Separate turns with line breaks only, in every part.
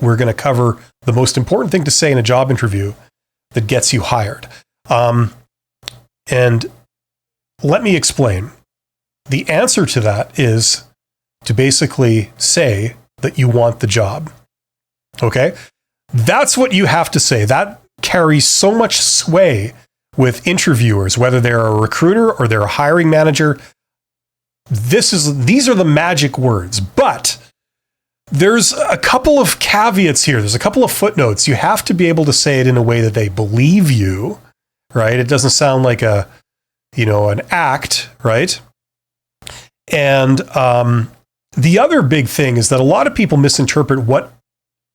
we're going to cover the most important thing to say in a job interview that gets you hired. And let me explain. The answer to that is to basically say that you want the job. Okay? That's what you have to say. That carries so much sway with interviewers, whether they're a recruiter or they're a hiring manager. These are the magic words, but there's a couple of caveats here. There's a couple of footnotes. You have to be able to say it in a way that they believe you, right? It doesn't sound like an act, right? And the other big thing is that a lot of people misinterpret what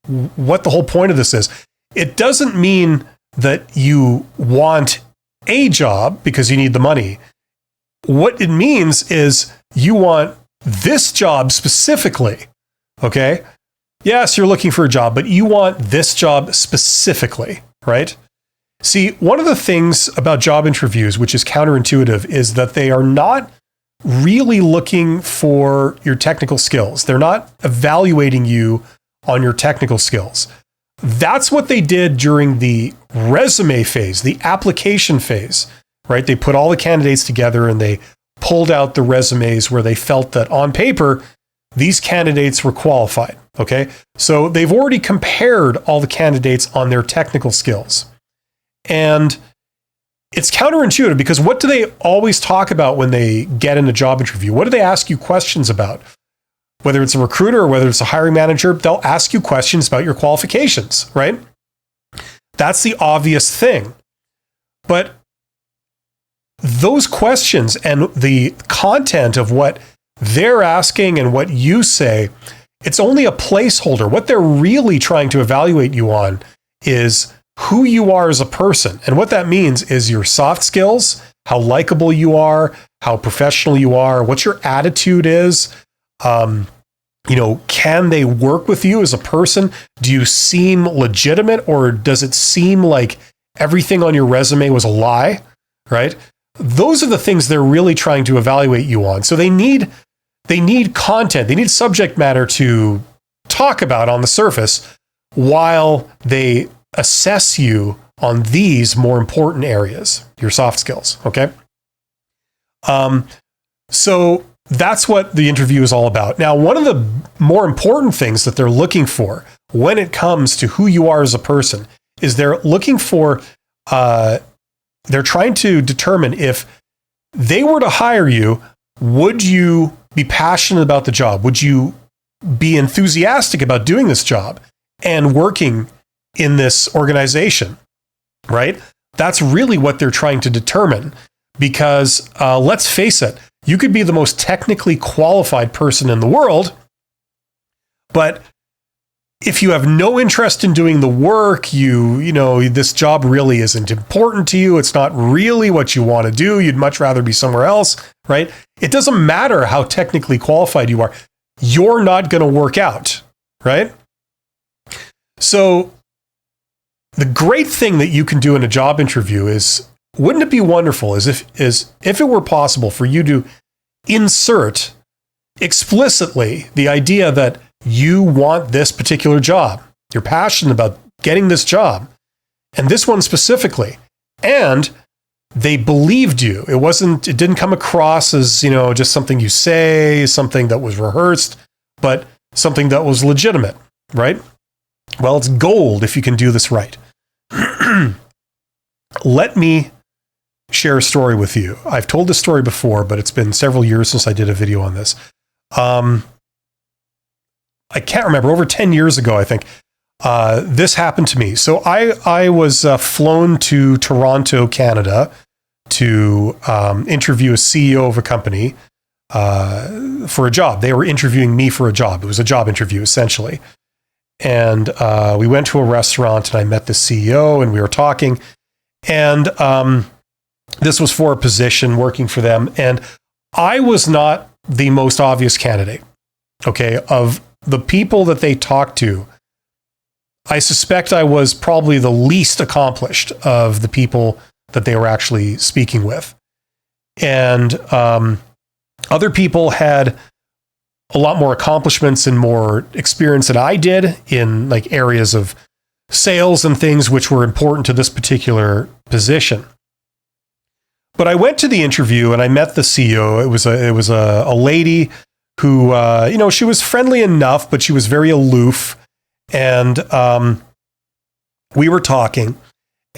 the whole point of this is. It doesn't mean that you want a job because you need the money. What it means is you want this job specifically, okay? Yes, you're looking for a job, but you want this job specifically, right? See, one of the things about job interviews, which is counterintuitive, is that they are not really looking for your technical skills. They're not evaluating you on your technical skills. That's what they did during the resume phase, the application phase, right? They put all the candidates together and they pulled out the resumes where they felt that on paper, these candidates were qualified, okay? So they've already compared all the candidates on their technical skills. And it's counterintuitive because what do they always talk about when they get in a job interview? What do they ask you questions about? Whether it's a recruiter or whether it's a hiring manager, they'll ask you questions about your qualifications, right? That's the obvious thing. But those questions and the content of what they're asking and what you say, it's only a placeholder. What they're really trying to evaluate you on is who you are as a person. And what that means is your soft skills, how likable you are, how professional you are, what your attitude is. Can they work with you as a person? Do you seem legitimate, or does it seem like everything on your resume was a lie, right? Those are the things they're really trying to evaluate you on. So they need content, they need subject matter to talk about on the surface while they assess you on these more important areas, your soft skills, okay? So that's what the interview is all about. Now, one of the more important things that they're looking for when it comes to who you are as a person is they're looking for, they're trying to determine if they were to hire you, would you be passionate about the job? Would you be enthusiastic about doing this job and working in this organization, right? That's really what they're trying to determine because let's face it, you could be the most technically qualified person in the world, but if you have no interest in doing the work, this job really isn't important to you. It's not really what you want to do. You'd much rather be somewhere else, right? It doesn't matter how technically qualified you are. You're not going to work out, right? So the great thing that you can do in a job interview is, wouldn't it be wonderful if it were possible for you to insert explicitly the idea that you want this particular job. You're passionate about getting this job, and this one specifically. And they believed you. It didn't come across as, just something you say, something that was rehearsed, but something that was legitimate, right? Well, it's gold if you can do this right. Let me share a story with you. I've told this story before, but it's been several years since I did a video on this. I can't remember, over 10 years ago, I think, this happened to me. So I was flown to Toronto, Canada to interview a CEO of a company for a job. They were interviewing me for a job. It was a job interview, essentially. And we went to a restaurant and I met the CEO and we were talking. And this was for a position working for them. And I was not the most obvious candidate, okay? Of the people that they talked to, I suspect I was probably the least accomplished of the people that they were actually speaking with. And other people had a lot more accomplishments and more experience than I did in like areas of sales and things which were important to this particular position. But I went to the interview and I met the CEO. It was a lady who, she was friendly enough, but she was very aloof. And we were talking.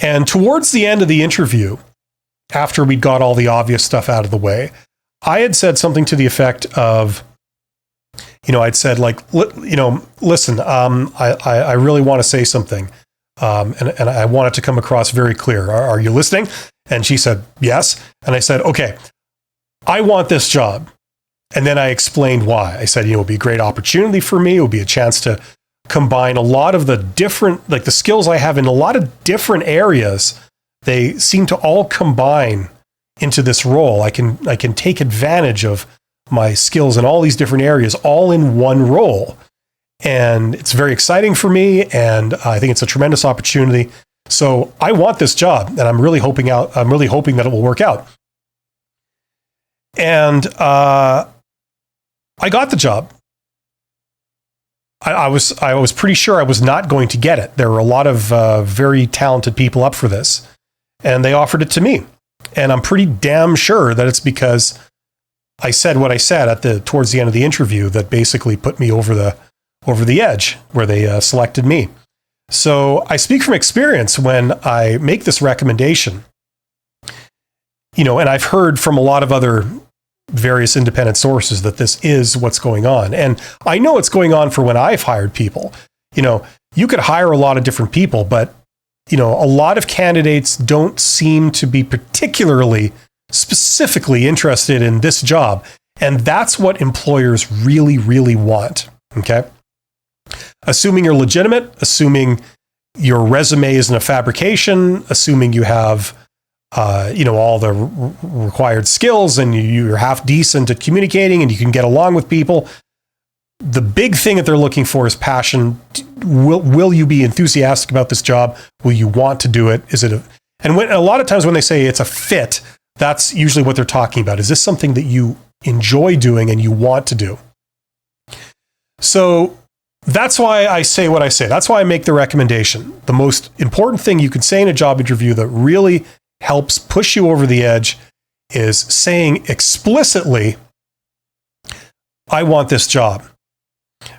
And towards the end of the interview, after we'd got all the obvious stuff out of the way, I had said something to the effect of, I'd said like, listen, I really want to say something. And I want it to come across very clear. Are you listening? And she said, yes. And I said, okay, I want this job. And then I explained why. I said, it would be a great opportunity for me. It would be a chance to combine a lot of the different, like the skills I have in a lot of different areas. They seem to all combine into this role. I can take advantage of my skills in all these different areas, all in one role. And it's very exciting for me. And I think it's a tremendous opportunity. So I want this job, and I'm really hoping that it will work out. And I got the job. I was pretty sure I was not going to get it. There were a lot of very talented people up for this, and they offered it to me. And I'm pretty damn sure that it's because I said what I said towards the end of the interview that basically put me over the edge where they selected me. So I speak from experience when I make this recommendation, and I've heard from a lot of other various independent sources that this is what's going on. And I know it's going on for when I've hired people. You could hire a lot of different people, but, a lot of candidates don't seem to be particularly specifically interested in this job. And that's what employers really, really want. Okay. Assuming you're legitimate, assuming your resume isn't a fabrication, assuming you have, all the required skills and you're half decent at communicating and you can get along with people. The big thing that they're looking for is passion. Will you be enthusiastic about this job? Will you want to do it? And a lot of times when they say it's a fit, that's usually what they're talking about. Is this something that you enjoy doing and you want to do? So that's why I say what I say. That's why I make the recommendation. The most important thing you could say in a job interview that really helps push you over the edge is saying explicitly, I want this job,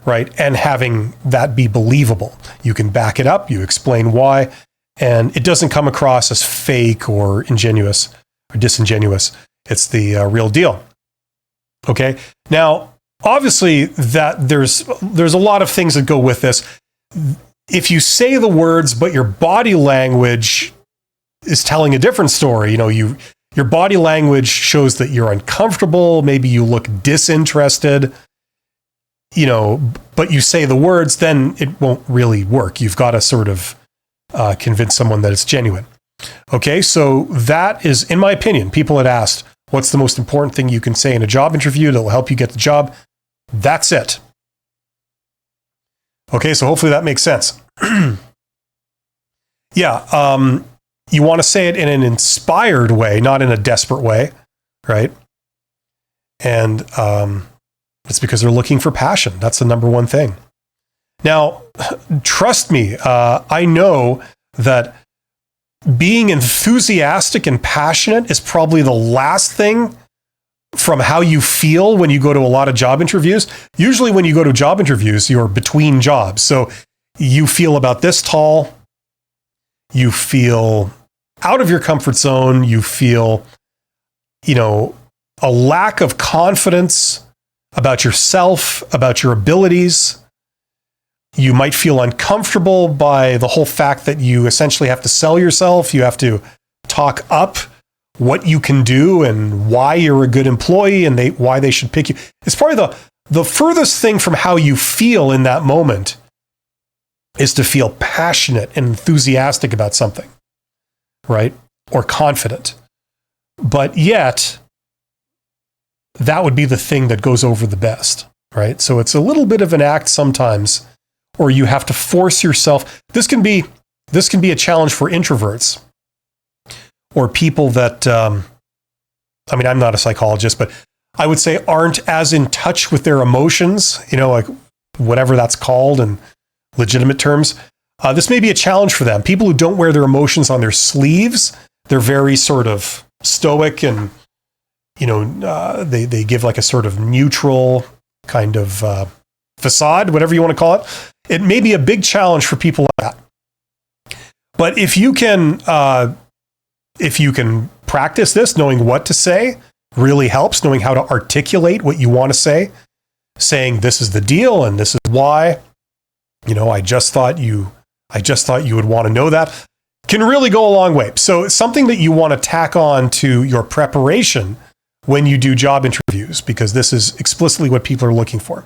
right? And having that be believable. You can back it up, you explain why, and it doesn't come across as fake or ingenuous or disingenuous. It's the real deal. Okay? Now, obviously, that there's a lot of things that go with this. If you say the words, but your body language is telling a different story, your body language shows that you're uncomfortable. Maybe you look disinterested, but you say the words, then it won't really work. You've got to sort of convince someone that it's genuine. Okay, so that is, in my opinion, people had asked, what's the most important thing you can say in a job interview that will help you get the job? That's it. Okay, so hopefully that makes sense. Yeah, you want to say it in an inspired way, not in a desperate way, right? And it's because they're looking for passion. That's the number one thing. Now, trust me, I know that being enthusiastic and passionate is probably the last thing from how you feel when you go to a lot of job interviews. Usually when you go to job interviews, you're between jobs. So you feel about this tall, you feel out of your comfort zone, you feel, a lack of confidence about yourself, about your abilities. You might feel uncomfortable by the whole fact that you essentially have to sell yourself. You have to talk up what you can do and why you're a good employee and why they should pick you. It's probably the furthest thing from how you feel in that moment is to feel passionate and enthusiastic about something, right? Or confident. But yet, that would be the thing that goes over the best, right? So it's a little bit of an act sometimes, or you have to force yourself. This can be a challenge for introverts or people that, I'm not a psychologist, but I would say, aren't as in touch with their emotions, like whatever that's called in legitimate terms. This may be a challenge for them. People who don't wear their emotions on their sleeves, they're very sort of stoic and, they give like a sort of neutral kind of facade, whatever you want to call it. It may be a big challenge for people like that. But if you can practice this, knowing what to say really helps, knowing how to articulate what you want to say, saying this is the deal and this is why, I just thought you would want to know that, can really go a long way. So it's something that you want to tack on to your preparation when you do job interviews, because this is explicitly what people are looking for.